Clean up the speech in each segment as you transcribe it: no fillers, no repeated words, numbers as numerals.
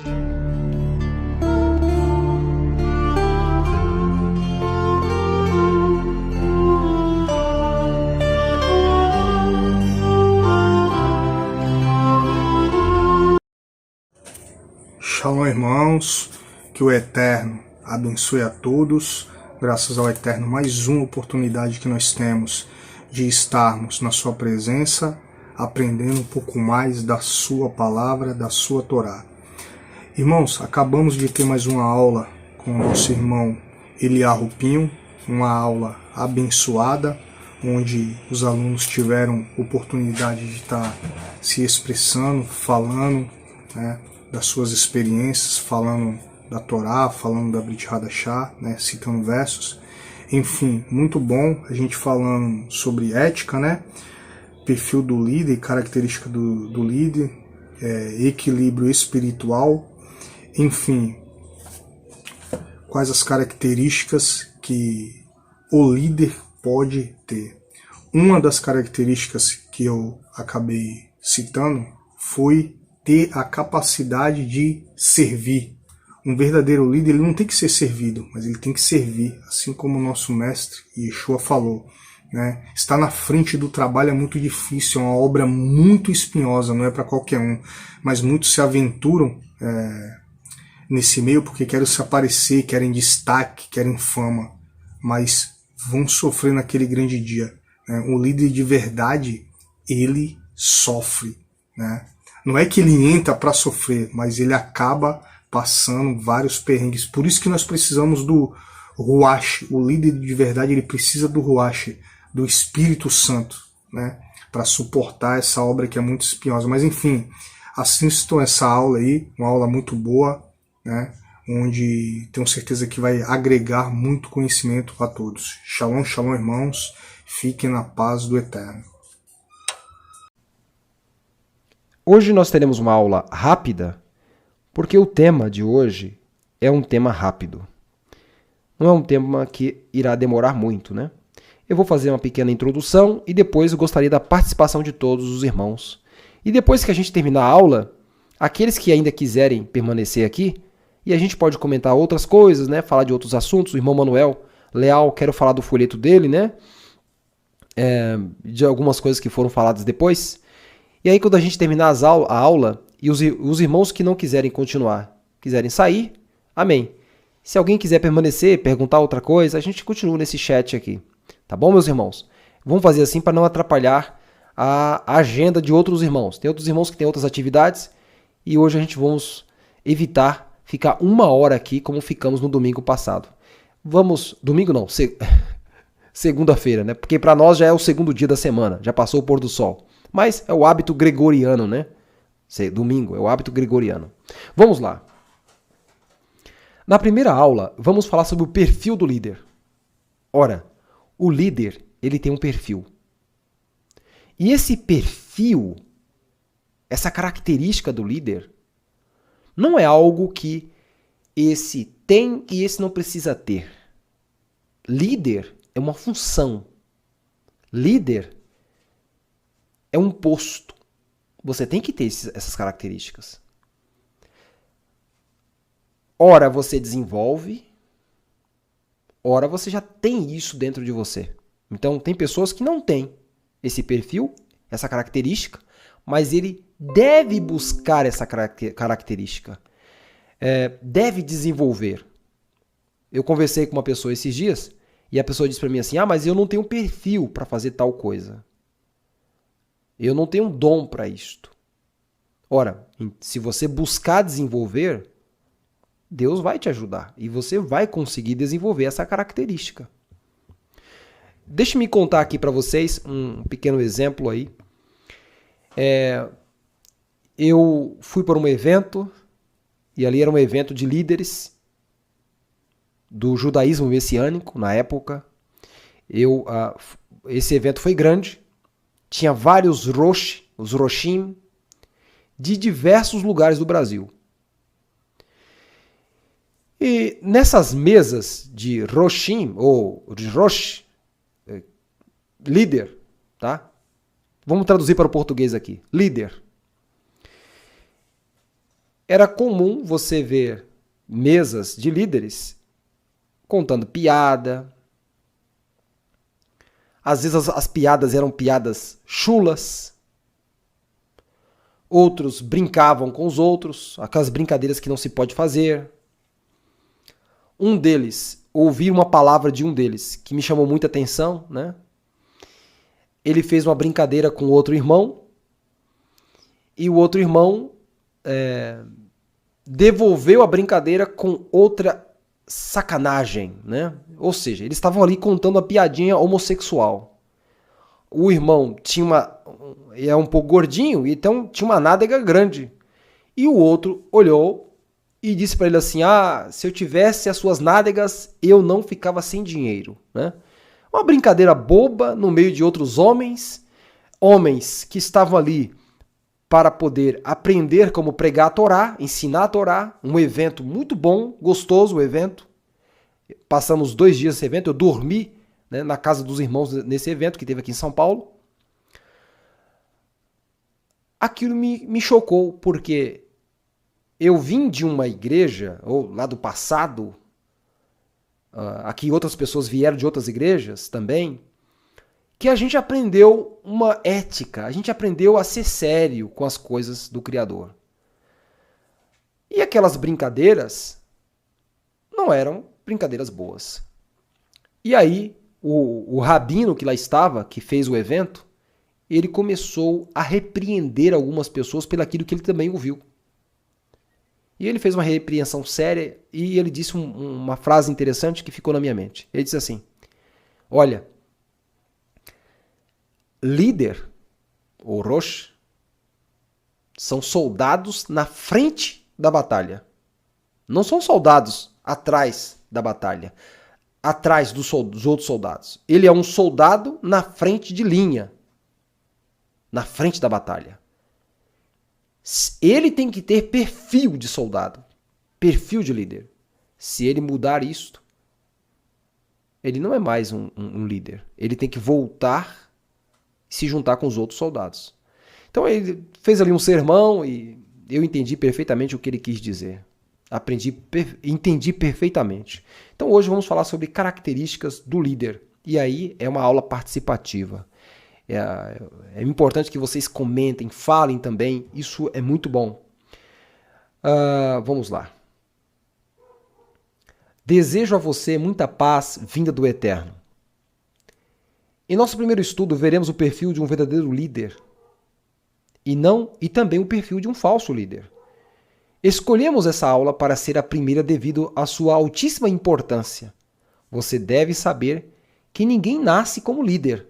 Shalom, irmãos, que o Eterno abençoe a todos, graças ao Eterno, mais uma oportunidade que nós temos de estarmos na sua presença, aprendendo um pouco mais da sua palavra, da sua Torá. Irmãos, acabamos de ter mais uma aula com o nosso irmão Eliyahu Pinho, uma aula abençoada, onde os alunos tiveram oportunidade de estar se expressando, falando, né, das suas experiências, falando da Torá, falando da Brit Hadashah, né, citando versos. Enfim, muito bom a gente falando sobre ética, né, perfil do líder, característica do líder, equilíbrio espiritual, enfim, quais as características que o líder pode ter. Uma das características que eu acabei citando foi ter a capacidade de servir. Um verdadeiro líder, ele não tem que ser servido, mas ele tem que servir, assim como o nosso mestre Yeshua falou, né? Estar na frente do trabalho é muito difícil, é uma obra muito espinhosa, não é para qualquer um, mas muitos se aventuram nesse meio porque querem se aparecer, querem destaque, querem fama, mas vão sofrer naquele grande dia, né? O líder de verdade, ele sofre, né? Não é que ele entra para sofrer, mas ele acaba passando vários perrengues. Por isso que nós precisamos do Ruach. O líder de verdade, ele precisa do Ruach, do Espírito Santo, né, para suportar essa obra que é muito espinhosa. Mas enfim, assistam essa aula aí, uma aula muito boa, né, onde tenho certeza que vai agregar muito conhecimento a todos. Shalom, shalom, irmãos. Fiquem na paz do Eterno. Hoje nós teremos uma aula rápida, porque o tema de hoje é um tema rápido. Não é um tema que irá demorar muito, né? Eu vou fazer uma pequena introdução e depois eu gostaria da participação de todos os irmãos. E depois que a gente terminar a aula, aqueles que ainda quiserem permanecer aqui, e a gente pode comentar outras coisas, né? Falar de outros assuntos. O irmão Manuel Leal, quero falar do folheto dele, né? De algumas coisas que foram faladas depois. E aí, quando a gente terminar a aula, e os irmãos que não quiserem continuar, quiserem sair, amém. Se alguém quiser permanecer, perguntar outra coisa, a gente continua nesse chat aqui. Tá bom, meus irmãos? Vamos fazer assim para não atrapalhar a agenda de outros irmãos. Tem outros irmãos que têm outras atividades, e hoje a gente vamos evitar ficar 1 hora aqui, como ficamos no domingo passado. Domingo não, segunda-feira, né? Porque para nós já é o segundo dia da semana, já passou o pôr do sol. Mas é o hábito gregoriano, né? Domingo, é o hábito gregoriano. Vamos lá. Na primeira aula, vamos falar sobre o perfil do líder. Ora, o líder, ele tem um perfil. E esse perfil, essa característica do líder, não é algo que esse tem e esse não precisa ter. Líder é uma função. Líder é um posto. Você tem que ter essas características. Ora você desenvolve, ora você já tem isso dentro de você. Então tem pessoas que não têm esse perfil, essa característica, mas ele deve buscar essa característica. Deve desenvolver. Eu conversei com uma pessoa esses dias e a pessoa disse para mim assim, mas eu não tenho perfil para fazer tal coisa. Eu não tenho um dom para isto. Ora, se você buscar desenvolver, Deus vai te ajudar e você vai conseguir desenvolver essa característica. Deixe-me contar aqui para vocês um pequeno exemplo aí. Eu fui para um evento e ali era um evento de líderes do judaísmo messiânico na época. Esse evento foi grande. Tinha vários os Roshim, de diversos lugares do Brasil. E nessas mesas de Roshim, ou de Rosh, líder, tá? Vamos traduzir para o português aqui. Líder. era comum você ver mesas de líderes contando piada. Às vezes as piadas eram piadas chulas. Outros brincavam com os outros, aquelas brincadeiras que não se pode fazer. Um deles, ouvi uma palavra de um deles que me chamou muita atenção, né? Ele fez uma brincadeira com outro irmão e o outro irmão devolveu a brincadeira com outra sacanagem, né? Ou seja, eles estavam ali contando uma piadinha homossexual. O irmão é um pouco gordinho, então tinha uma nádega grande. E o outro olhou e disse para ele assim: se eu tivesse as suas nádegas, eu não ficava sem dinheiro, né? Uma brincadeira boba no meio de outros homens que estavam ali para poder aprender como pregar a Torá, ensinar a Torá, um evento muito bom, gostoso o evento. Passamos 2 dias nesse evento, eu dormi, né, na casa dos irmãos nesse evento que teve aqui em São Paulo. Aquilo me chocou, porque eu vim de uma igreja, ou lá do passado, aqui outras pessoas vieram de outras igrejas também, que a gente aprendeu uma ética, a gente aprendeu a ser sério com as coisas do Criador. E aquelas brincadeiras não eram brincadeiras boas. E aí, o rabino que lá estava, que fez o evento, ele começou a repreender algumas pessoas pelo aquilo que ele também ouviu. E ele fez uma repreensão séria e ele disse uma frase interessante que ficou na minha mente. Ele disse assim: olha, líder, ou Rosh, são soldados na frente da batalha. Não são soldados atrás da batalha, atrás dos outros soldados. Ele é um soldado na frente de linha, na frente da batalha. Ele tem que ter perfil de soldado, perfil de líder. Se ele mudar isto, ele não é mais um líder. Ele tem que voltar e se juntar com os outros soldados. Então ele fez ali um sermão e eu entendi perfeitamente o que ele quis dizer. Entendi perfeitamente. Então hoje vamos falar sobre características do líder. E aí é uma aula participativa. É importante que vocês comentem, falem também. Isso é muito bom. Vamos lá. Desejo a você muita paz vinda do Eterno. Em nosso primeiro estudo, veremos o perfil de um verdadeiro líder e também o perfil de um falso líder. Escolhemos essa aula para ser a primeira devido à sua altíssima importância. Você deve saber que ninguém nasce como líder.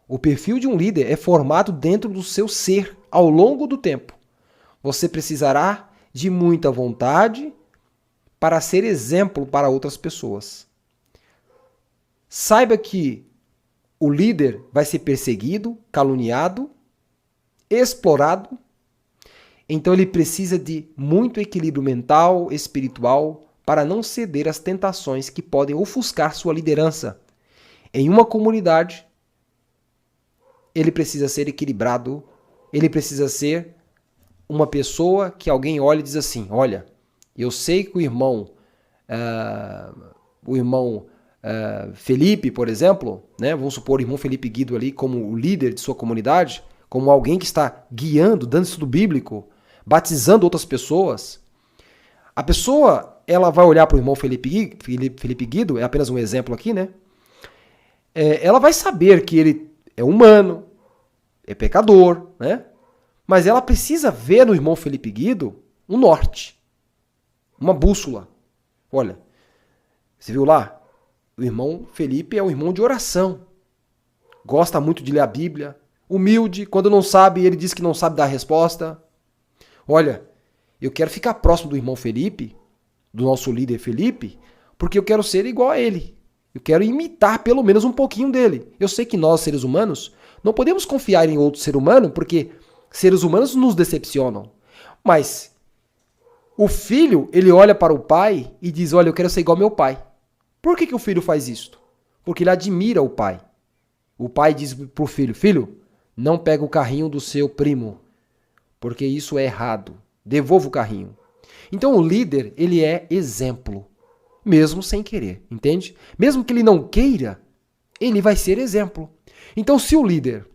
O perfil de um líder é formado dentro do seu ser ao longo do tempo. Você precisará de muita vontade para ser exemplo para outras pessoas. Saiba que o líder vai ser perseguido, caluniado, explorado. Então ele precisa de muito equilíbrio mental, espiritual, para não ceder às tentações que podem ofuscar sua liderança. Em uma comunidade, ele precisa ser equilibrado, ele precisa ser uma pessoa que alguém olha e diz assim: olha, eu sei que o irmão Felipe, por exemplo, né, vamos supor o irmão Felipe Guido ali como o líder de sua comunidade, como alguém que está guiando, dando estudo bíblico, batizando outras pessoas. A pessoa, ela vai olhar para o irmão Felipe Guido, é apenas um exemplo aqui, né? Ela vai saber que ele é humano, é pecador, né? Mas ela precisa ver no irmão Felipe Guido um norte, uma bússola. Olha, você viu lá? O irmão Felipe é um irmão de oração, gosta muito de ler a Bíblia, humilde, quando não sabe, ele diz que não sabe dar a resposta. Olha, eu quero ficar próximo do irmão Felipe, do nosso líder Felipe, porque eu quero ser igual a ele. Eu quero imitar pelo menos um pouquinho dele. Eu sei que nós, seres humanos, não podemos confiar em outro ser humano, porque seres humanos nos decepcionam. Mas o filho, ele olha para o pai e diz: olha, eu quero ser igual ao meu pai. Por que o filho faz isto? Porque ele admira o pai. O pai diz para o filho: filho, não pega o carrinho do seu primo, porque isso é errado. Devolva o carrinho. Então o líder, ele é exemplo, mesmo sem querer, entende? Mesmo que ele não queira, ele vai ser exemplo. Então se o líder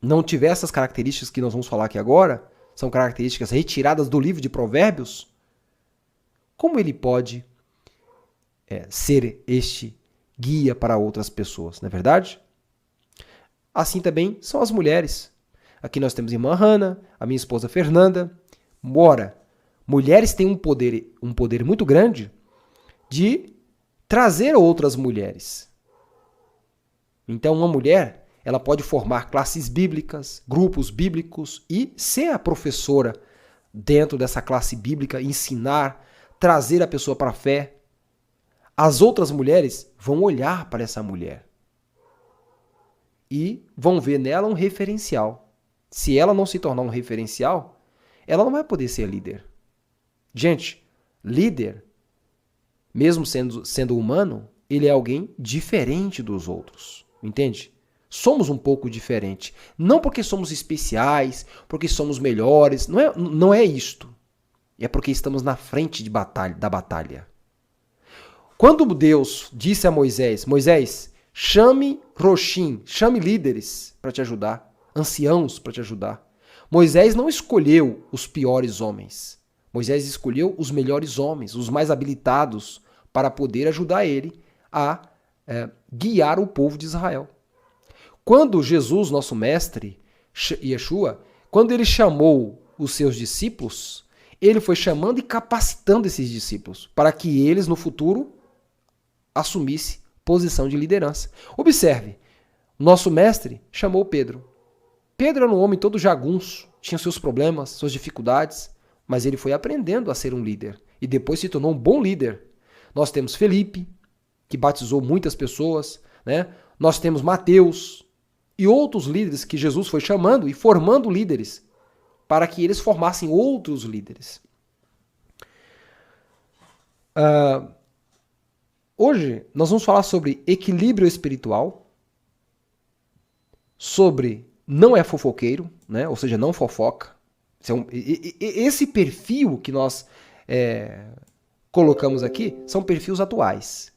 não tiver essas características que nós vamos falar aqui agora, são características retiradas do livro de Provérbios, como ele pode ser este guia para outras pessoas, não é verdade? Assim também são as mulheres. Aqui nós temos a irmã Hannah, a minha esposa Fernanda. Ora, mulheres têm um poder muito grande de trazer outras mulheres. Então, uma mulher, ela pode formar classes bíblicas, grupos bíblicos e ser a professora dentro dessa classe bíblica, ensinar, trazer a pessoa para a fé. As outras mulheres vão olhar para essa mulher e vão ver nela um referencial. Se ela não se tornar um referencial, ela não vai poder ser líder. Gente, líder, mesmo sendo humano, ele é alguém diferente dos outros. Entende? Somos um pouco diferentes. Não porque somos especiais, porque somos melhores. Não é isto. É porque estamos na frente da batalha. Quando Deus disse a Moisés, Moisés, chame Roshim, chame líderes para te ajudar, anciãos para te ajudar. Moisés não escolheu os piores homens. Moisés escolheu os melhores homens, os mais habilitados, para poder ajudar ele a guiar o povo de Israel. Quando Jesus, nosso mestre, Yeshua, quando ele chamou os seus discípulos, ele foi chamando e capacitando esses discípulos para que eles, no futuro, assumissem posição de liderança. Observe, nosso mestre chamou Pedro. Pedro era um homem todo jagunço, tinha seus problemas, suas dificuldades, mas ele foi aprendendo a ser um líder e depois se tornou um bom líder. Nós temos Felipe, que batizou muitas pessoas, né? Nós temos Mateus e outros líderes que Jesus foi chamando e formando líderes para que eles formassem outros líderes. Hoje nós vamos falar sobre equilíbrio espiritual, sobre não é fofoqueiro, né? Ou seja, não fofoca. Esse perfil que nós colocamos aqui são perfis atuais.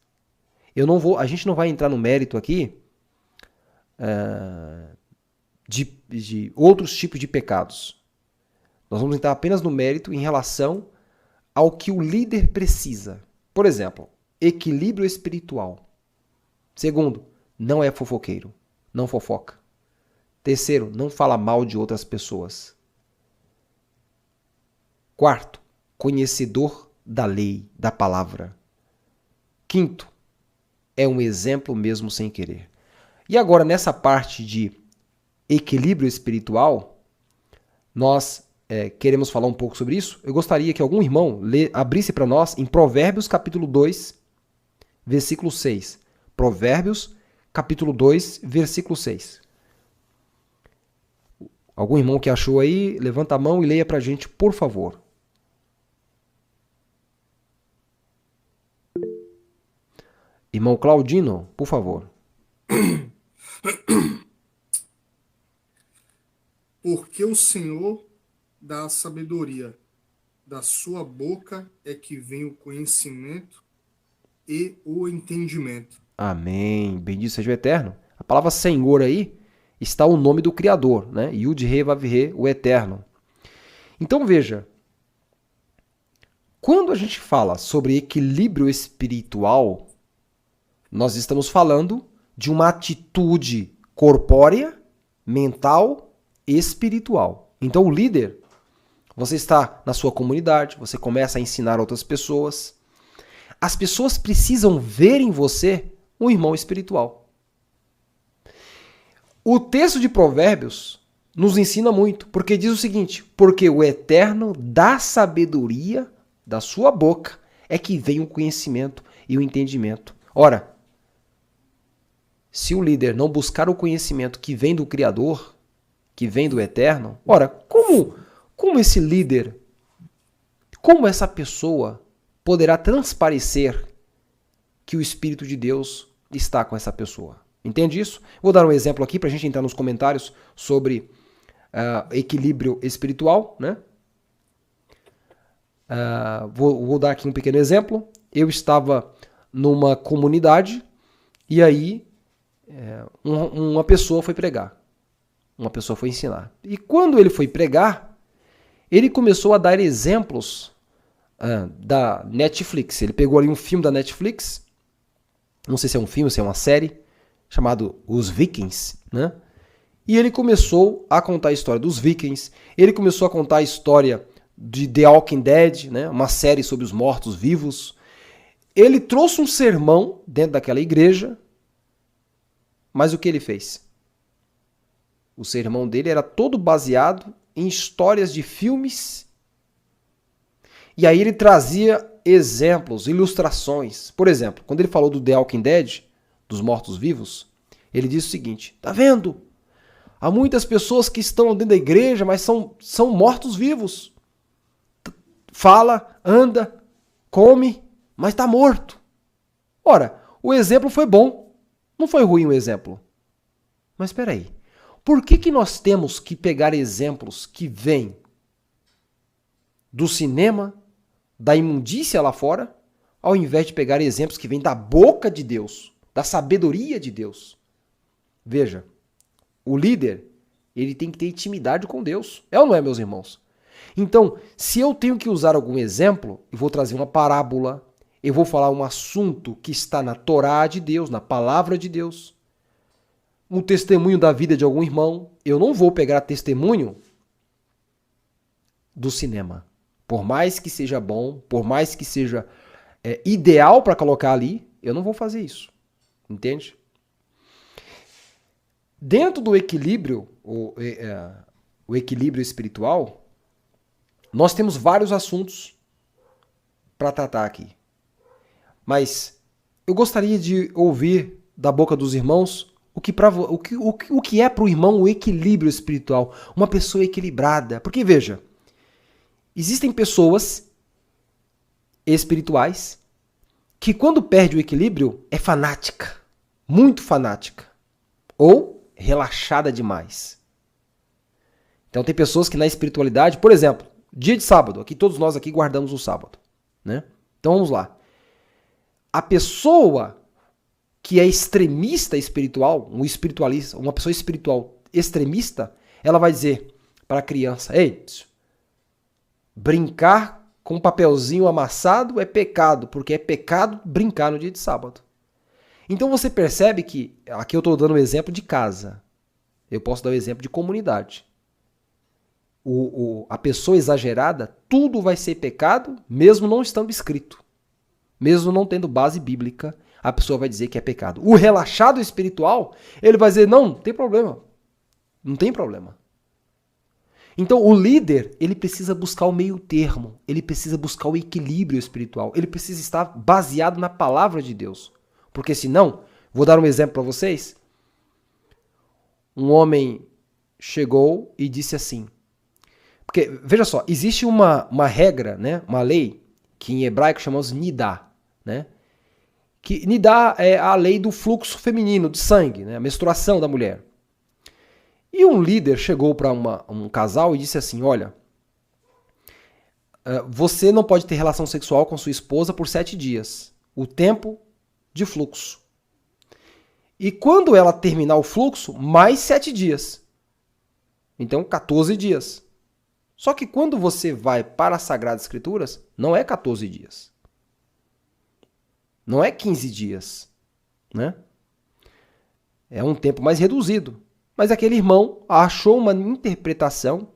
A gente não vai entrar no mérito aqui de outros tipos de pecados. Nós vamos entrar apenas no mérito em relação ao que o líder precisa. Por exemplo, equilíbrio espiritual. Segundo, não é fofoqueiro, não fofoca. Terceiro, não fala mal de outras pessoas. Quarto, conhecedor da lei, da palavra. Quinto, é um exemplo mesmo sem querer. E agora, nessa parte de equilíbrio espiritual, nós queremos falar um pouco sobre isso. Eu gostaria que algum irmão abrisse para nós em Provérbios capítulo 2, versículo 6. Provérbios capítulo 2, versículo 6. Algum irmão que achou aí, levanta a mão e leia para a gente, por favor. Irmão Claudino, por favor. Porque o Senhor dá a sabedoria, da sua boca é que vem o conhecimento e o entendimento. Amém. Bendito seja o Eterno. A palavra Senhor aí está o nome do Criador, né? Yud-He Vav-He, o Eterno. Então veja, quando a gente fala sobre equilíbrio espiritual, nós estamos falando de uma atitude corpórea, mental e espiritual. Então o líder, você está na sua comunidade, você começa a ensinar outras pessoas. As pessoas precisam ver em você um irmão espiritual. O texto de Provérbios nos ensina muito, porque diz o seguinte: porque o Eterno dá sabedoria, da sua boca é que vem o conhecimento e o entendimento. Ora, se o líder não buscar o conhecimento que vem do Criador, que vem do Eterno, ora, como esse líder, como essa pessoa poderá transparecer que o Espírito de Deus está com essa pessoa? Entende isso? Vou dar um exemplo aqui para a gente entrar nos comentários sobre equilíbrio espiritual, né? Vou dar aqui um pequeno exemplo. Eu estava numa comunidade e aí uma pessoa foi pregar. Uma pessoa foi ensinar. E quando ele foi pregar, ele começou a dar exemplos da Netflix. Ele pegou ali um filme da Netflix, não sei se é um filme, se é uma série, chamado Os Vikings, né? E ele começou a contar a história dos Vikings, ele começou a contar a história de The Walking Dead, né? Uma série sobre os mortos-vivos. Ele trouxe um sermão dentro daquela igreja, mas o que ele fez? O sermão dele era todo baseado em histórias de filmes. E aí ele trazia exemplos, ilustrações. Por exemplo, quando ele falou do The Walking Dead, dos mortos-vivos, ele disse o seguinte: tá vendo? Há muitas pessoas que estão dentro da igreja, mas são mortos-vivos. Fala, anda, come, mas está morto. Ora, o exemplo foi bom. Não foi ruim o exemplo. Mas espera aí. Por que nós temos que pegar exemplos que vêm do cinema, da imundícia lá fora, ao invés de pegar exemplos que vêm da boca de Deus, da sabedoria de Deus? Veja, o líder, ele tem que ter intimidade com Deus. É ou não é, meus irmãos? Então, se eu tenho que usar algum exemplo, eu vou trazer uma parábola, eu vou falar um assunto que está na Torá de Deus, na palavra de Deus, um testemunho da vida de algum irmão, eu não vou pegar testemunho do cinema. Por mais que seja bom, por mais que seja ideal para colocar ali, eu não vou fazer isso. Entende? Dentro do equilíbrio, o equilíbrio espiritual, nós temos vários assuntos para tratar aqui. Mas eu gostaria de ouvir da boca dos irmãos o que é para o irmão o equilíbrio espiritual, uma pessoa equilibrada. Porque, veja, existem pessoas espirituais que quando perde o equilíbrio é fanática, muito fanática, ou relaxada demais. Então tem pessoas que na espiritualidade, por exemplo, dia de sábado, aqui todos nós aqui guardamos o sábado, né? Então vamos lá. A pessoa que é extremista espiritual, um espiritualista, uma pessoa espiritual extremista, ela vai dizer para a criança: ei, brincar com um papelzinho amassado é pecado, porque é pecado brincar no dia de sábado. Então você percebe que, aqui eu estou dando um exemplo de casa, eu posso dar um exemplo de comunidade. A pessoa exagerada, tudo vai ser pecado, mesmo não estando escrito. Mesmo não tendo base bíblica, a pessoa vai dizer que é pecado. O relaxado espiritual, ele vai dizer: não, não tem problema. Não tem problema. Então o líder, ele precisa buscar o meio termo, ele precisa buscar o equilíbrio espiritual, ele precisa estar baseado na palavra de Deus. Porque senão, vou dar um exemplo para vocês. Um homem chegou e disse assim, porque, veja só, existe uma regra, né, uma lei, que em hebraico chamamos nidá, né? Que nidá é a lei do fluxo feminino de sangue, né, a menstruação da mulher. E um líder chegou para um casal e disse assim: olha, você não pode ter relação sexual com sua esposa por 7 dias, o tempo de fluxo. E quando ela terminar o fluxo, mais 7 dias. Então, 14 dias. Só que quando você vai para as Sagradas Escrituras, não é 14 dias. Não é 15 dias. Né? É um tempo mais reduzido. Mas aquele irmão achou uma interpretação,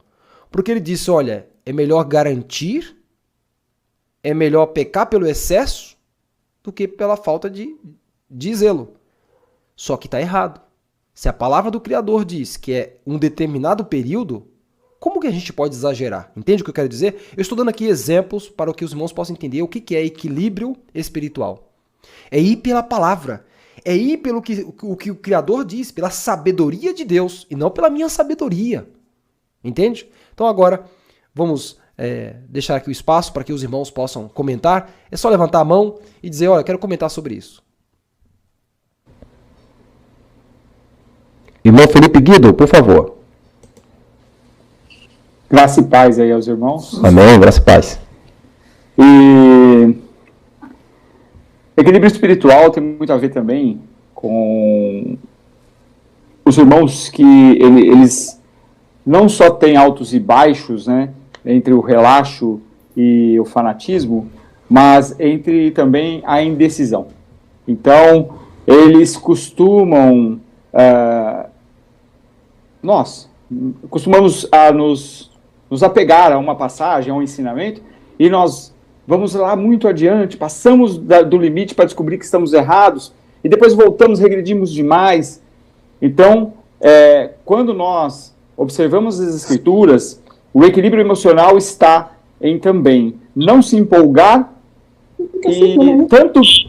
porque ele disse: olha, é melhor garantir, é melhor pecar pelo excesso do que pela falta de zelo. Só que está errado. Se a palavra do Criador diz que é um determinado período, como que a gente pode exagerar? Entende o que eu quero dizer? Eu estou dando aqui exemplos para que os irmãos possam entender o que é equilíbrio espiritual. É ir pela palavra. É ir pelo que o Criador diz, pela sabedoria de Deus, e não pela minha sabedoria. Entende? Então agora, vamos deixar aqui o espaço para que os irmãos possam comentar. É só levantar a mão e dizer: olha, eu quero comentar sobre isso. Irmão Felipe Guido, por favor. Graça e paz aí aos irmãos. Amém, graça e paz. E equilíbrio espiritual tem muito a ver também com os irmãos que eles não só têm altos e baixos, né, entre o relaxo e o fanatismo, mas entre também a indecisão. Então, eles costumam, nós costumamos nos apegar a uma passagem, a um ensinamento, e nós vamos lá muito adiante, passamos do limite para descobrir que estamos errados, e depois voltamos, regredimos demais. Então, quando nós observamos as Escrituras, o equilíbrio emocional está em também não se empolgar e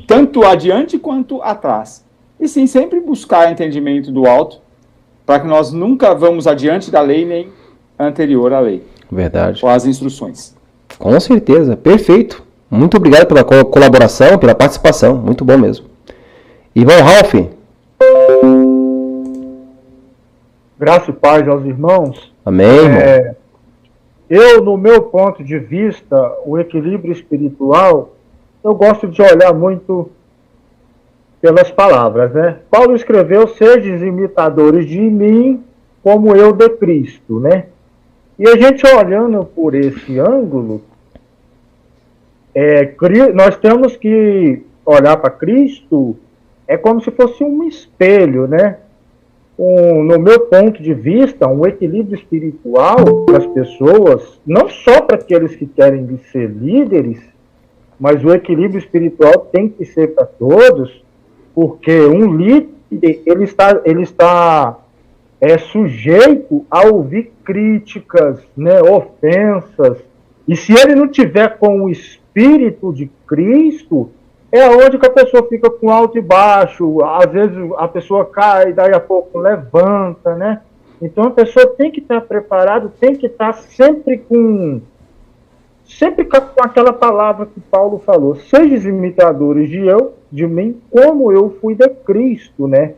tanto adiante quanto atrás. E sim, sempre buscar entendimento do alto, para que nós nunca vamos adiante da lei nem anterior à lei. Verdade. Ou às instruções. Com certeza, perfeito. Muito obrigado pela colaboração, pela participação, muito bom mesmo. Irmão Ralph. Graça e paz aos irmãos. Amém, irmão. Eu, no meu ponto de vista, o equilíbrio espiritual, eu gosto de olhar muito pelas palavras, né? Paulo escreveu: sejam imitadores de mim, como eu de Cristo, né? E a gente olhando por esse ângulo, nós temos que olhar para Cristo, é como se fosse um espelho, né? No meu ponto de vista, um equilíbrio espiritual para as pessoas, não só para aqueles que querem ser líderes, mas o equilíbrio espiritual tem que ser para todos, porque um líder, ele está sujeito a ouvir críticas, né, ofensas, e se ele não tiver com o Espírito de Cristo, é onde que a pessoa fica com alto e baixo, às vezes a pessoa cai, daí a pouco levanta, né? Então a pessoa tem que estar preparada, tem que estar sempre com aquela palavra que Paulo falou: sejam imitadores de mim, como eu fui de Cristo, né?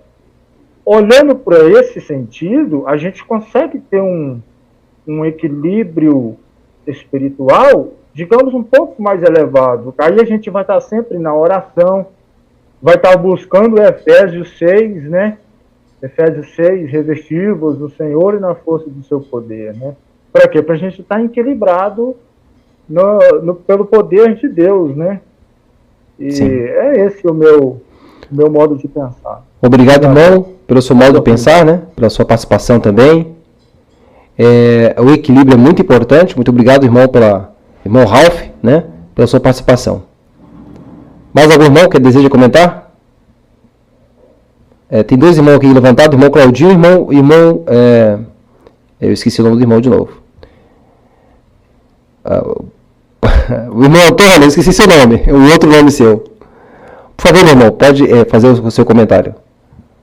Olhando para esse sentido, a gente consegue ter um equilíbrio espiritual, digamos, um pouco mais elevado. Aí a gente vai estar sempre na oração, vai estar buscando Efésios 6, né? Efésios 6, revestivos do Senhor e na força do seu poder, né? Para quê? Para a gente estar equilibrado pelo poder de Deus, né? E sim, é esse o meu modo de pensar. Obrigado, irmão, pelo seu modo de pensar, né? Pela sua participação também. O equilíbrio é muito importante. Muito obrigado, irmão Ralph, né? Pela sua participação. Mais algum irmão que deseja comentar? Tem dois irmãos aqui levantados, irmão Claudinho e irmão eu esqueci o nome do irmão de novo. O irmão Antônio, eu esqueci seu nome, o outro nome seu. Por favor, meu irmão, pode fazer o seu comentário.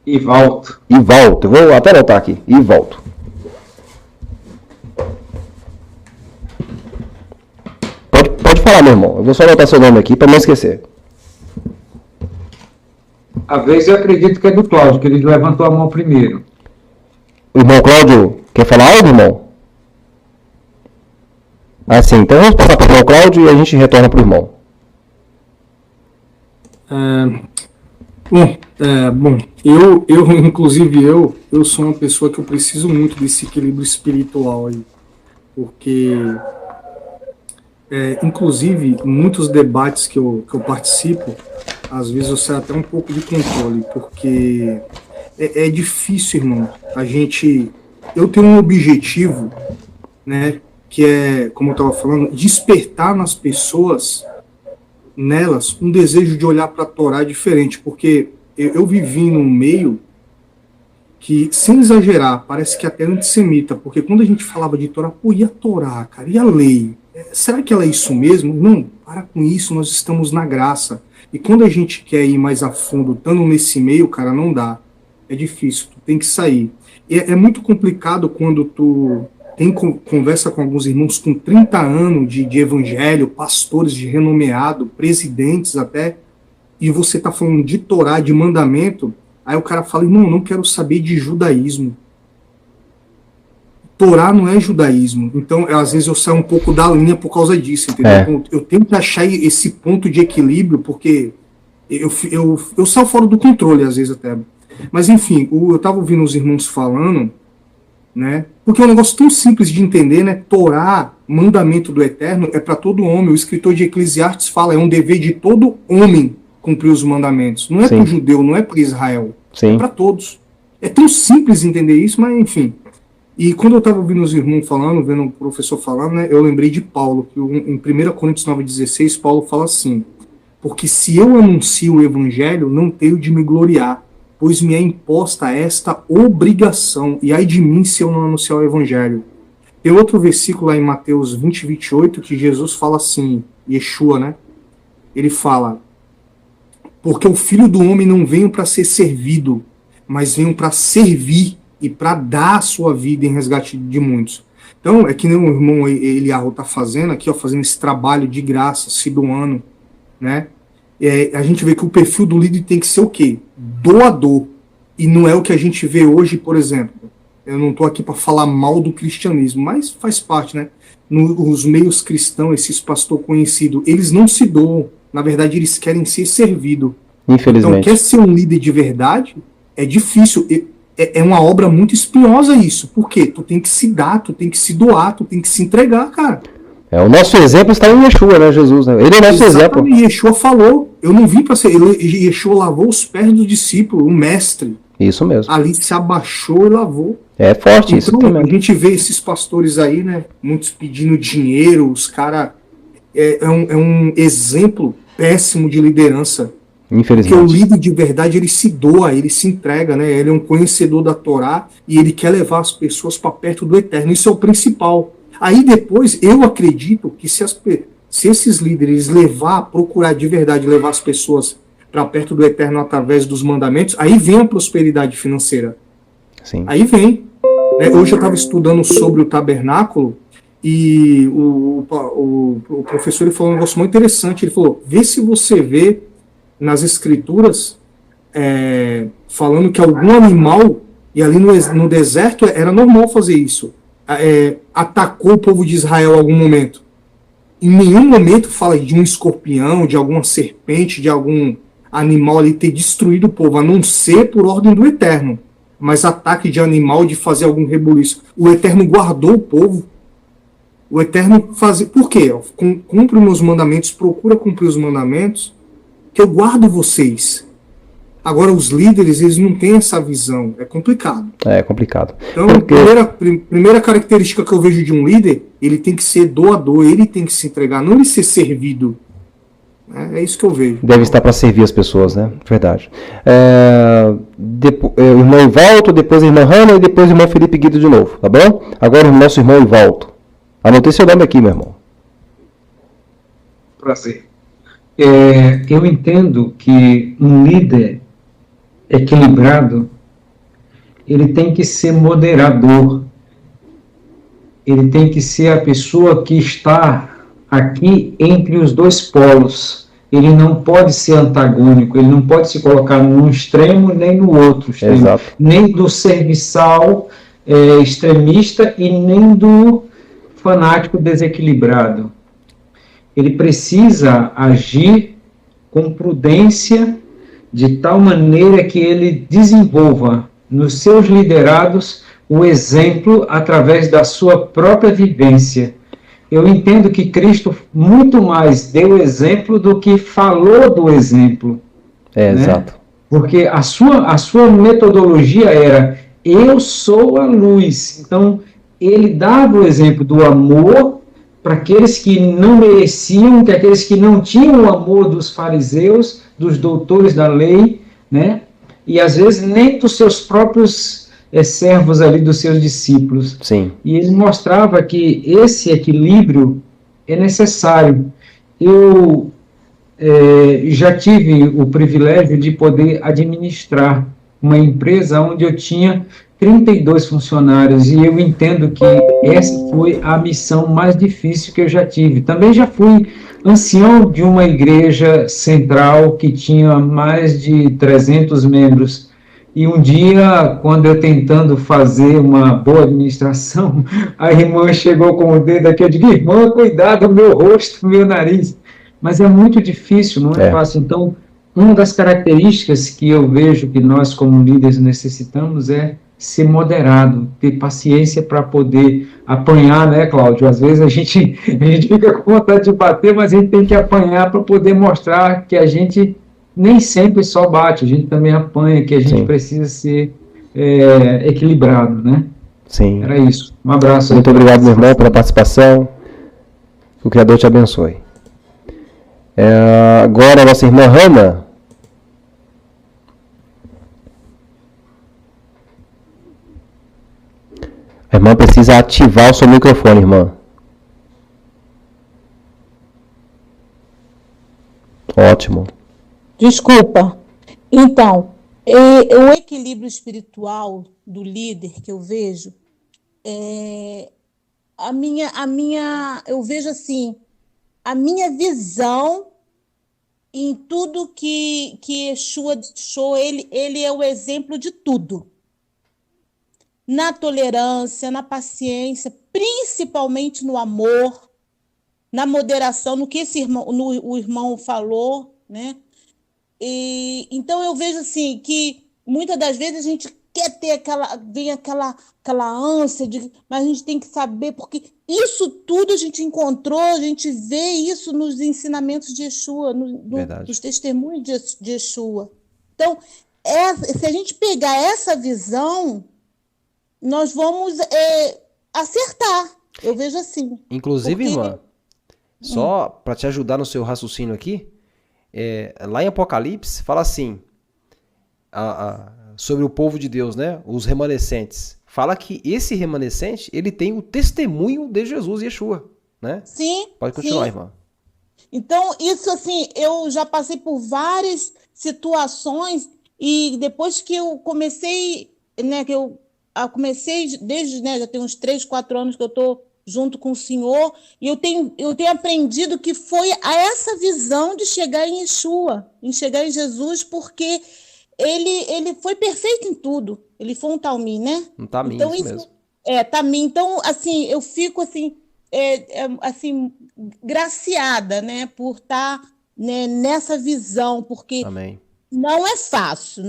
Ivaldo. Eu vou até anotar aqui. Ivaldo. Pode falar, meu irmão. Eu vou só anotar seu nome aqui para não esquecer. A vez eu acredito que é do Cláudio, que ele levantou a mão primeiro. O irmão Cláudio quer falar algo, irmão? Sim, então vamos passar para o irmão Cláudio e a gente retorna para o irmão. Eu sou uma pessoa que eu preciso muito desse equilíbrio espiritual aí, porque inclusive muitos debates que eu participo, às vezes eu saio até um pouco de controle, porque é difícil, irmão. Eu tenho um objetivo, né, que é, como eu estava falando, despertar nas pessoas, nelas, um desejo de olhar para a Torá diferente, porque eu vivi num meio que, sem exagerar, parece que até antissemita, porque quando a gente falava de Torá, e a Torá, cara, e a lei? Será que ela é isso mesmo? Não, para com isso, nós estamos na graça. E quando a gente quer ir mais a fundo, estando nesse meio, cara, não dá. É difícil, tu tem que sair. E é muito complicado quando tu conversa com alguns irmãos com 30 anos de evangelho, pastores de renomeado, presidentes até, e você está falando de Torá, de mandamento, aí o cara fala: irmão, não quero saber de judaísmo. Torá não é judaísmo. Então, às vezes eu saio um pouco da linha por causa disso, entendeu? Então, eu tenho que achar esse ponto de equilíbrio, porque eu saio fora do controle, às vezes até. Mas, enfim, eu estava ouvindo os irmãos falando, né? Porque é um negócio tão simples de entender, né? Torá, mandamento do Eterno, é para todo homem. O escritor de Eclesiastes fala, é um dever de todo homem cumprir os mandamentos. Não é para o judeu, não é para Israel. É para todos. É tão simples entender isso, mas enfim. E quando eu estava ouvindo os irmãos falando, vendo o professor falando, né, eu lembrei de Paulo, que em 1 Coríntios 9,16, Paulo fala assim, porque se eu anuncio o evangelho, não tenho de me gloriar, pois me é imposta esta obrigação, e ai de mim se eu não anunciar o evangelho. Tem outro versículo lá em Mateus 20, 28, que Jesus fala assim, Yeshua, né? Ele fala, porque o Filho do Homem não veio para ser servido, mas veio para servir e para dar a sua vida em resgate de muitos. Então, é que nem o irmão Eliarro está fazendo aqui, ó, fazendo esse trabalho de graça, se doando, né? A gente vê que o perfil do líder tem que ser o quê? Doador. E não é o que a gente vê hoje, por exemplo. Eu não estou aqui para falar mal do cristianismo, mas faz parte, né? Nos meios cristãos, esses pastores conhecidos, eles não se doam. Na verdade, eles querem ser servidos. Infelizmente. Então, quer ser um líder de verdade? É difícil. É uma obra muito espinhosa isso. Por quê? Tu tem que se dar, tu tem que se doar, tu tem que se entregar, cara. O nosso exemplo está em Yeshua, né, Jesus? Né? Ele é o nosso exemplo. Yeshua falou, eu não vim para ser... Yeshua lavou os pés do discípulo, o mestre. Isso mesmo. Ali se abaixou e lavou. É forte então, isso também. A gente vê esses pastores aí, né, muitos pedindo dinheiro, os caras... É um exemplo péssimo de liderança. Infelizmente. Porque o líder de verdade, ele se doa, ele se entrega, né? Ele é um conhecedor da Torá e ele quer levar as pessoas para perto do Eterno. Isso é o principal. Aí depois, eu acredito que se esses líderes procurar de verdade levar as pessoas para perto do Eterno através dos mandamentos, aí vem a prosperidade financeira. Sim. Aí vem. Hoje eu estava estudando sobre o tabernáculo e o professor ele falou um negócio muito interessante. Ele falou, vê se você vê nas escrituras falando que algum animal, e ali no deserto era normal fazer isso, atacou o povo de Israel em algum momento. Em nenhum momento fala de um escorpião, de alguma serpente, de algum animal ali ter destruído o povo, a não ser por ordem do Eterno. Mas ataque de animal, de fazer algum rebuliço. O Eterno guardou o povo. O Eterno fazia... Por quê? Cumpre meus mandamentos, procura cumprir os mandamentos, que eu guardo vocês. Agora, os líderes, eles não têm essa visão. É complicado. É complicado. Então, primeira característica que eu vejo de um líder, ele tem que ser doador, ele tem que se entregar, não ele ser servido. É isso que eu vejo. Deve estar para servir as pessoas, né? Verdade. O irmão Ivaldo, depois a irmã Hanna e depois o irmão Felipe Guido de novo, tá bom? Agora o nosso irmão Ivaldo. Anotei seu nome aqui, meu irmão. Prazer. Eu entendo que um líder equilibrado, ele tem que ser moderador. Ele tem que ser a pessoa que está aqui entre os dois polos. Ele não pode ser antagônico, ele não pode se colocar num extremo nem no outro extremo. Exato. Nem do serviçal extremista e nem do fanático desequilibrado. Ele precisa agir com prudência, de tal maneira que ele desenvolva nos seus liderados o exemplo através da sua própria vivência. Eu entendo que Cristo muito mais deu exemplo do que falou do exemplo. Né? Exato. Porque a sua metodologia era, eu sou a luz. Então, ele dava o exemplo do amor para aqueles que não mereciam, que aqueles que não tinham o amor dos fariseus, dos doutores da lei, né? E às vezes nem dos seus próprios servos ali, dos seus discípulos. Sim. E ele mostrava que esse equilíbrio é necessário. Eu já tive o privilégio de poder administrar uma empresa onde eu tinha 32 funcionários, e eu entendo que essa foi a missão mais difícil que eu já tive. Também já fui ancião de uma igreja central que tinha mais de 300 membros, E um dia, quando eu tentando fazer uma boa administração, a irmã chegou com o dedo aqui, eu digo, irmã, cuidado, o meu rosto, o meu nariz. Mas é muito difícil, não é fácil. Então, uma das características que eu vejo que nós, como líderes, necessitamos é ser moderado, ter paciência para poder apanhar, né, Cláudio? Às vezes a gente fica com vontade de bater, mas a gente tem que apanhar para poder mostrar que a gente nem sempre só bate, a gente também apanha, que a gente precisa ser equilibrado, né? Sim. Era isso. Um abraço. Muito obrigado, meu irmão, pela participação. Que o Criador te abençoe. Agora a nossa irmã Hannah. A irmã precisa ativar o seu microfone, irmã. Ótimo. Desculpa. Então, o equilíbrio espiritual do líder que eu vejo, eu vejo assim, a minha visão em tudo que Yeshua deixou, ele é o exemplo de tudo. Na tolerância, na paciência, principalmente no amor, na moderação, no que o irmão falou, né? Então eu vejo assim que muitas das vezes a gente quer ter aquela ânsia mas a gente tem que saber, porque isso tudo a gente encontrou, a gente vê isso nos ensinamentos de Yeshua, nos testemunhos de Yeshua. Então, se a gente pegar essa visão, nós vamos acertar. Eu vejo assim. Inclusive, irmã, só para te ajudar no seu raciocínio aqui, lá em Apocalipse fala assim, sobre o povo de Deus, né? Os remanescentes. Fala que esse remanescente, ele tem o testemunho de Jesus e Yeshua, né? Sim. Pode continuar, sim. irmã. Então, isso assim, eu já passei por várias situações e depois que eu comecei, né, comecei desde, né, já tem uns 3, 4 anos que eu estou junto com o Senhor, e eu tenho aprendido que foi essa visão de chegar em Yeshua, em chegar em Jesus, porque ele foi perfeito em tudo. Ele foi um talmim, né? Um talmim, então, isso mesmo. Talmim. Então, assim, eu fico assim, assim, graciada, né, por estar, né, nessa visão, porque Amém. não é fácil,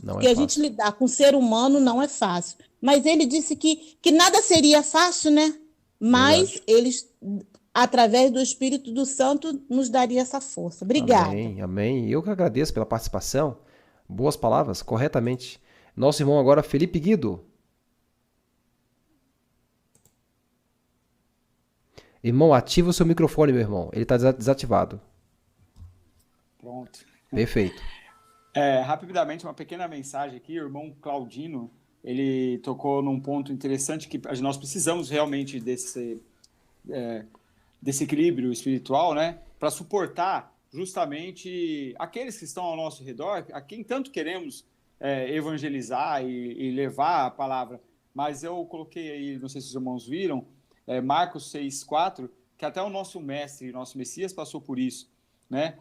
porque a gente lidar com o ser humano não é fácil. Mas ele disse que nada seria fácil, né? Mas eles, através do Espírito do Santo, nos daria essa força. Obrigada. Amém, amém. Eu que agradeço pela participação. Boas palavras, corretamente. Nosso irmão agora, Felipe Guido. Irmão, ativa o seu microfone, meu irmão. Ele está desativado. Pronto. Perfeito. Rapidamente, uma pequena mensagem aqui. O irmão Claudino, ele tocou num ponto interessante que nós precisamos realmente desse equilíbrio espiritual, né? Para suportar justamente aqueles que estão ao nosso redor, a quem tanto queremos evangelizar e levar a palavra. Mas eu coloquei aí, não sei se os irmãos viram, Marcos 6,4, que até o nosso mestre, nosso Messias passou por isso, né?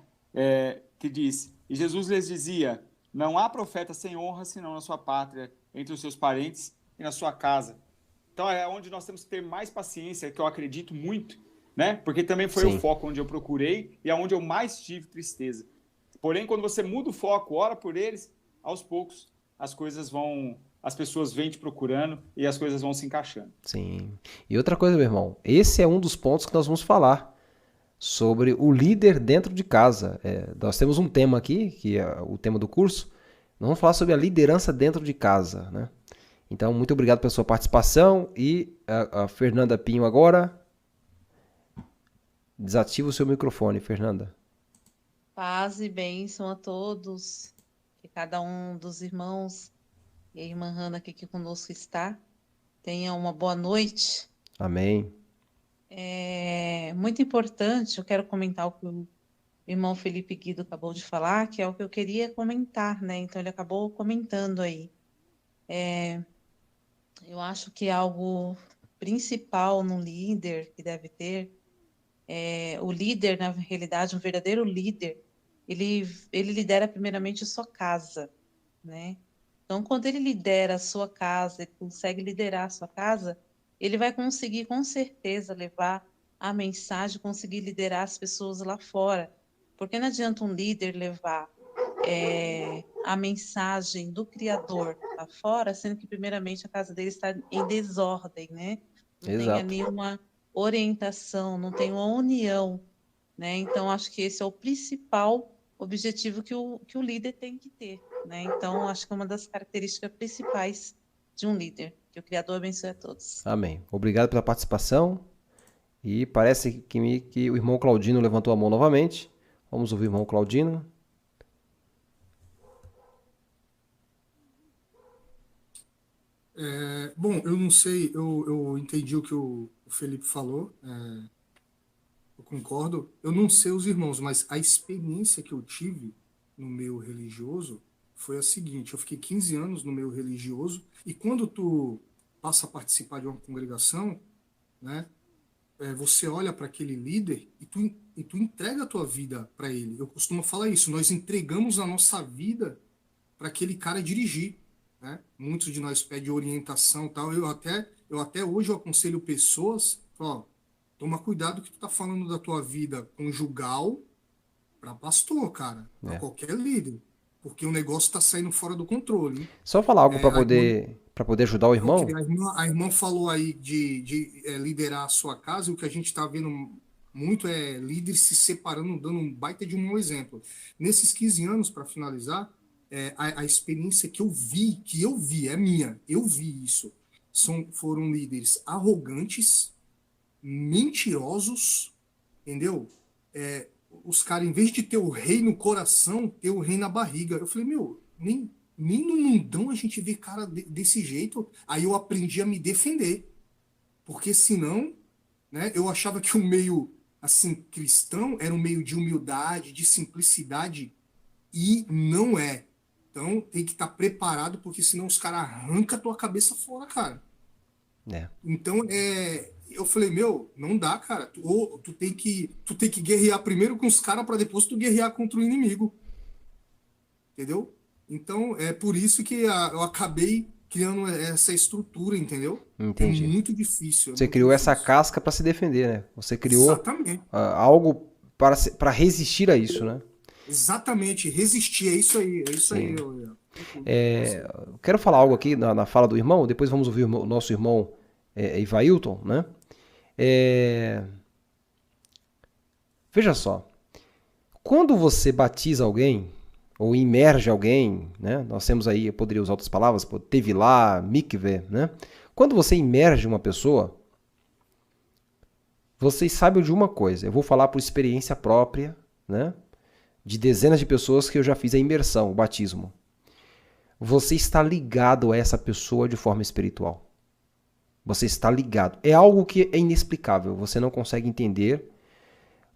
Que diz, e Jesus lhes dizia, não há profeta sem honra senão na sua pátria, entre os seus parentes e na sua casa. Então é onde nós temos que ter mais paciência, que eu acredito muito, né? Porque também foi o foco onde eu procurei e é onde eu mais tive tristeza. Porém, quando você muda o foco, ora por eles, aos poucos as pessoas vêm te procurando e as coisas vão se encaixando. Sim. E outra coisa, meu irmão, esse é um dos pontos que nós vamos falar sobre o líder dentro de casa. Nós temos um tema aqui, que é o tema do curso. Nós vamos falar sobre a liderança dentro de casa, né? Então, muito obrigado pela sua participação. E a Fernanda Pinho agora. Desativa o seu microfone, Fernanda. Paz e bênção a todos. Que cada um dos irmãos e a irmã Hannah que aqui conosco está tenha uma boa noite. Amém. É muito importante, eu quero comentar o que o irmão Felipe Guido acabou de falar, que é o que eu queria comentar, né? Então ele acabou comentando aí. Eu acho que algo principal no líder que deve ter, o líder, na realidade, um verdadeiro líder, ele lidera primeiramente a sua casa, né? Então, quando ele lidera a sua casa, ele consegue liderar a sua casa, ele vai conseguir, com certeza, levar a mensagem, conseguir liderar as pessoas lá fora. Porque não adianta um líder levar a mensagem do Criador lá fora, sendo que, primeiramente, a casa dele está em desordem, né? Não tem Exato. ali uma orientação, não tem uma união, né? Então, acho que esse é o principal objetivo que o líder tem que ter, né? Então, acho que é uma das características principais de um líder. Que o Criador abençoe a todos. Amém. Obrigado pela participação. E parece que o irmão Claudino levantou a mão novamente. Vamos ouvir o irmão Claudino. Bom, eu não sei, eu entendi o que o Felipe falou, eu concordo. Eu não sei os irmãos, mas a experiência que eu tive no meio religioso foi a seguinte: eu fiquei 15 anos no meio religioso, e quando tu passa a participar de uma congregação, né, você olha para aquele líder e tu entrega a tua vida para ele. Eu costumo falar isso: nós entregamos a nossa vida para aquele cara dirigir, né? Muitos de nós pedem orientação e tal. Eu até hoje eu aconselho pessoas, ó, toma cuidado que tu tá falando da tua vida conjugal para pastor, cara, para qualquer líder, porque o negócio tá saindo fora do controle, hein? Só falar algo para A irmã, poder ajudar o irmão. a irmã falou aí de liderar a sua casa, e o que a gente tá vendo muito é líderes se separando, dando um baita de um mau exemplo. Nesses 15 anos, para finalizar, a experiência que eu vi, é minha, eu vi isso. Foram líderes arrogantes, mentirosos, entendeu? Os caras, em vez de ter o rei no coração, ter o rei na barriga. Eu falei, meu, nem no mundão a gente vê cara desse jeito. Aí eu aprendi a me defender, porque senão, né, eu achava que o meio, assim, cristão era um meio de humildade, de simplicidade, e não é. Então tem que estar preparado, porque senão os caras arrancam a tua cabeça fora, cara. Então, eu falei, meu, não dá, cara. Tu tem que guerrear primeiro com os caras para depois tu guerrear contra o inimigo. Entendeu? Então, é por isso que eu acabei criando essa estrutura, entendeu? Entendi. É muito difícil. Você criou essa casca para se defender, né? Você criou Exatamente. algo para resistir a isso, né? Exatamente, resistir, é isso aí, Sim. aí. Quero falar algo aqui na fala do irmão, depois vamos ouvir o nosso irmão Ivailton, né? Veja só, quando você batiza alguém, ou imerge alguém, né? Nós temos aí, eu poderia usar outras palavras, tevilá, mikveh, né? Quando você imerge uma pessoa, vocês sabem de uma coisa, eu vou falar por experiência própria, né? De dezenas de pessoas que eu já fiz a imersão, o batismo. Você está ligado a essa pessoa de forma espiritual. Você está ligado. É algo que é inexplicável. Você não consegue entender.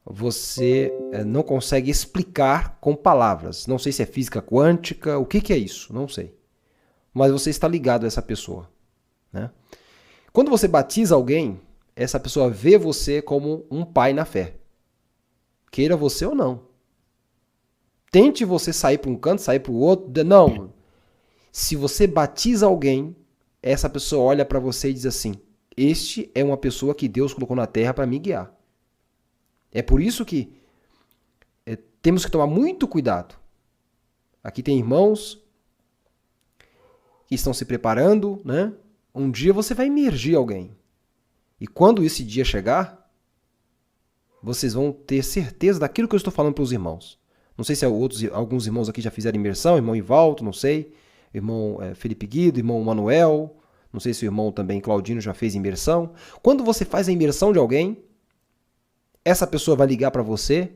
Você não consegue explicar com palavras. Não sei se é física quântica. O que é isso? Não sei. Mas você está ligado a essa pessoa, né? Quando você batiza alguém, essa pessoa vê você como um pai na fé. Queira você ou não. Tente você sair para um canto, sair para o outro. Não. Se você batiza alguém, essa pessoa olha para você e diz assim: este é uma pessoa que Deus colocou na terra para me guiar. É por isso que temos que tomar muito cuidado. Aqui tem irmãos que estão se preparando, né? Um dia você vai imergir alguém. E quando esse dia chegar, vocês vão ter certeza daquilo que eu estou falando para os irmãos. Não sei se alguns irmãos aqui já fizeram imersão, irmão Ivalto, não sei, irmão Felipe Guido, irmão Manuel, não sei se o irmão também Claudino já fez imersão. Quando você faz a imersão de alguém, essa pessoa vai ligar para você,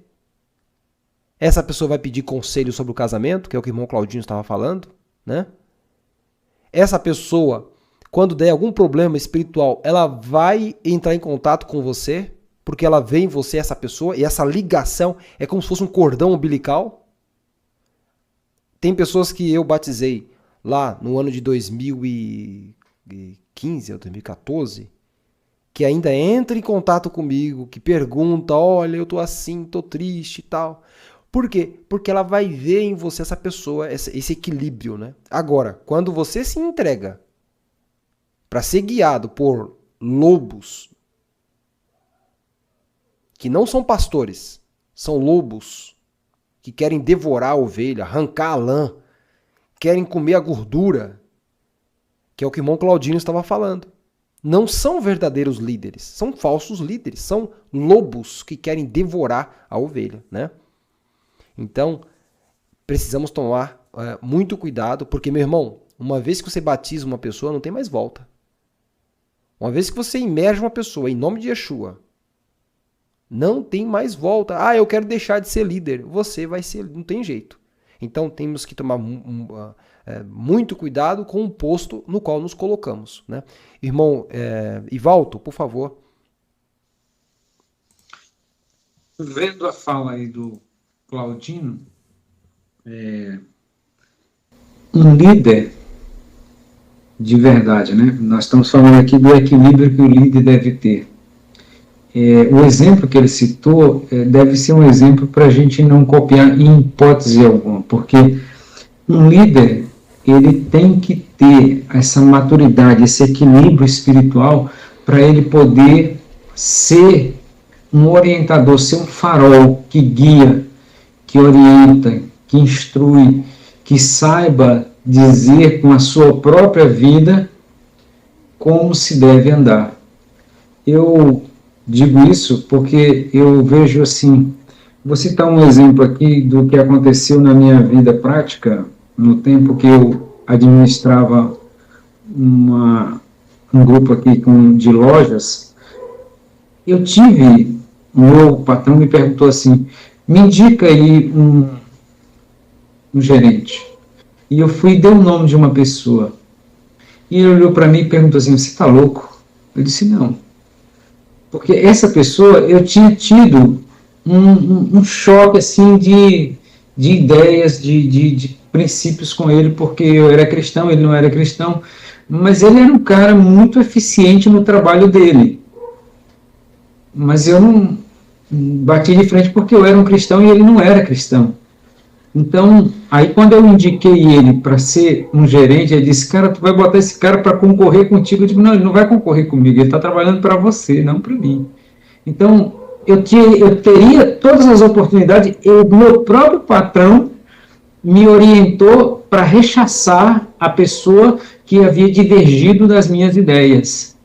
essa pessoa vai pedir conselho sobre o casamento, que é o que o irmão Claudino estava falando, né? Essa pessoa, quando der algum problema espiritual, ela vai entrar em contato com você, porque ela vê em você essa pessoa, e essa ligação é como se fosse um cordão umbilical. Tem pessoas que eu batizei lá no ano de 2015 ou 2014, que ainda entra em contato comigo, que pergunta, olha, eu tô assim, tô triste e tal. Por quê? Porque ela vai ver em você essa pessoa, esse equilíbrio, né? Agora, quando você se entrega para ser guiado por lobos, que não são pastores, são lobos, que querem devorar a ovelha, arrancar a lã, querem comer a gordura, que é o que o irmão Claudinho estava falando. Não são verdadeiros líderes, são falsos líderes, são lobos que querem devorar a ovelha, né? Então, precisamos tomar muito cuidado, porque, meu irmão, uma vez que você batiza uma pessoa, não tem mais volta. Uma vez que você imerge uma pessoa em nome de Yeshua, não tem mais volta. Ah, eu quero deixar de ser líder. Você vai ser, não tem jeito. Então, temos que tomar muito cuidado com o posto no qual nos colocamos, né? Irmão Ivalto, por favor. Vendo a fala aí do Claudino, um líder de verdade, né? Nós estamos falando aqui do equilíbrio que o líder deve ter. O exemplo que ele citou deve ser um exemplo para a gente não copiar em hipótese alguma, porque um líder, ele tem que ter essa maturidade, esse equilíbrio espiritual para ele poder ser um orientador, ser um farol que guia, que orienta, que instrui, que saiba dizer com a sua própria vida como se deve andar. Eu digo isso porque eu vejo assim, vou citar um exemplo aqui do que aconteceu na minha vida prática, no tempo que eu administrava um grupo aqui de lojas. Eu tive, o meu patrão me perguntou assim, me indica aí um gerente. E eu fui e dei o nome de uma pessoa. E ele olhou para mim e perguntou assim, você está louco? Eu disse, não. Porque essa pessoa, eu tinha tido um choque assim de ideias, de princípios com ele, porque eu era cristão, ele não era cristão, mas ele era um cara muito eficiente no trabalho dele. Mas eu não bati de frente porque eu era um cristão e ele não era cristão. Então, aí quando eu indiquei ele para ser um gerente, ele disse, cara, tu vai botar esse cara para concorrer contigo? Eu digo, não, ele não vai concorrer comigo, ele está trabalhando para você, não para mim. Então, eu teria todas as oportunidades, o meu próprio patrão me orientou para rechaçar a pessoa que havia divergido das minhas ideias.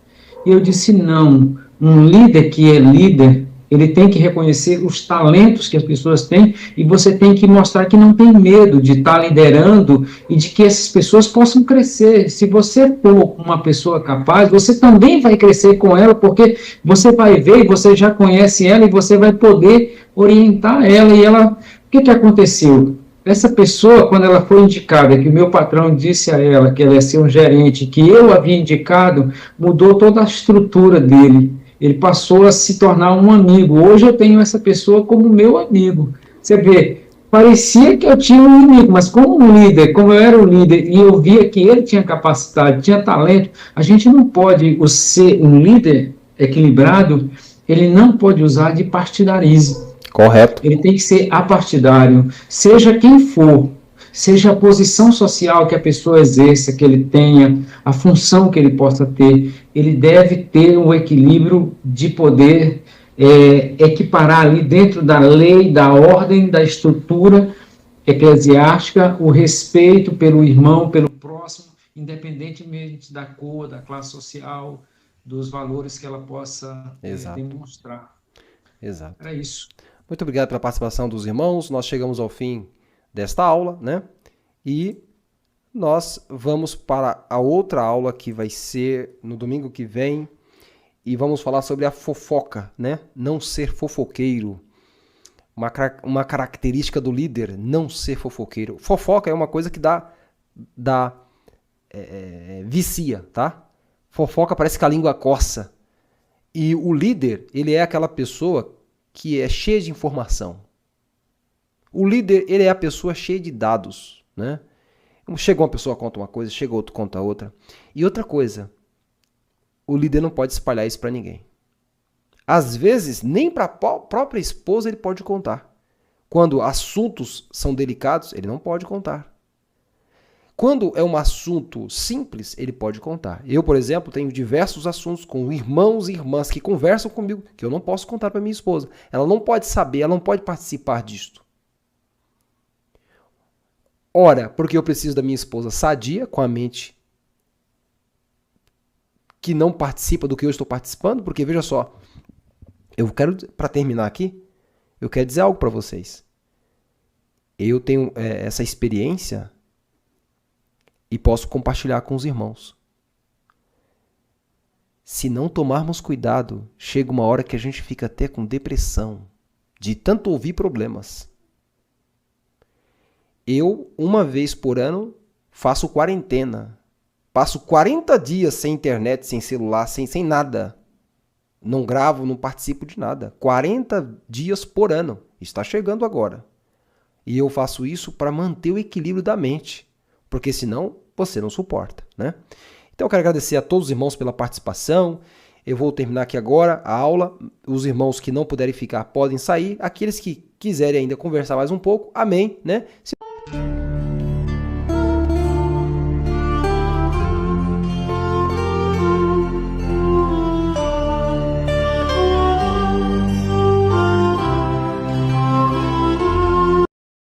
E eu disse, não, um líder que é líder, ele tem que reconhecer os talentos que as pessoas têm e você tem que mostrar que não tem medo de estar liderando e de que essas pessoas possam crescer. Se você for uma pessoa capaz, você também vai crescer com ela, porque você vai ver e você já conhece ela e você vai poder orientar ela. E ela, o que aconteceu? Essa pessoa, quando ela foi indicada, que o meu patrão disse a ela que ela ia ser um gerente, que eu havia indicado, mudou toda a estrutura dele. Ele passou a se tornar um amigo. Hoje eu tenho essa pessoa como meu amigo. Você vê, parecia que eu tinha um inimigo, mas como um líder, como eu era um líder, e eu via que ele tinha capacidade, tinha talento, a gente não pode ser um líder equilibrado, ele não pode usar de partidarismo. Correto. Ele tem que ser apartidário, seja quem for, seja a posição social que a pessoa exerça, que ele tenha, a função que ele possa ter, ele deve ter um equilíbrio de poder equiparar ali dentro da lei, da ordem, da estrutura eclesiástica, o respeito pelo irmão, pelo próximo, independentemente da cor, da classe social, dos valores que ela possa demonstrar. Exato. Era isso. Muito obrigado pela participação dos irmãos. Nós chegamos ao fim desta aula, né? E nós vamos para a outra aula que vai ser no domingo que vem e vamos falar sobre a fofoca, né? Não ser fofoqueiro. Uma característica do líder, não ser fofoqueiro. Fofoca é uma coisa que vicia, tá? Fofoca parece que a língua coça. E o líder, ele é aquela pessoa que é cheia de informação. O líder, ele é a pessoa cheia de dados, né? Chega uma pessoa, conta uma coisa, chega outro, conta outra. E outra coisa, o líder não pode espalhar isso para ninguém. Às vezes, nem para a própria esposa ele pode contar. Quando assuntos são delicados, ele não pode contar. Quando é um assunto simples, ele pode contar. Eu, por exemplo, tenho diversos assuntos com irmãos e irmãs que conversam comigo, que eu não posso contar para minha esposa. Ela não pode saber, ela não pode participar disto. Ora, porque eu preciso da minha esposa sadia, com a mente que não participa do que eu estou participando, porque veja só, eu quero, para terminar aqui, eu quero dizer algo para vocês. Eu tenho essa experiência e posso compartilhar com os irmãos. Se não tomarmos cuidado, chega uma hora que a gente fica até com depressão, de tanto ouvir problemas. Eu, uma vez por ano, faço quarentena. Passo 40 dias sem internet, sem celular, sem nada. Não gravo, não participo de nada. 40 dias por ano. Está chegando agora. E eu faço isso para manter o equilíbrio da mente. Porque senão você não suporta, né? Então eu quero agradecer a todos os irmãos pela participação. Eu vou terminar aqui agora a aula. Os irmãos que não puderem ficar podem sair. Aqueles que quiserem ainda conversar mais um pouco, amém, né?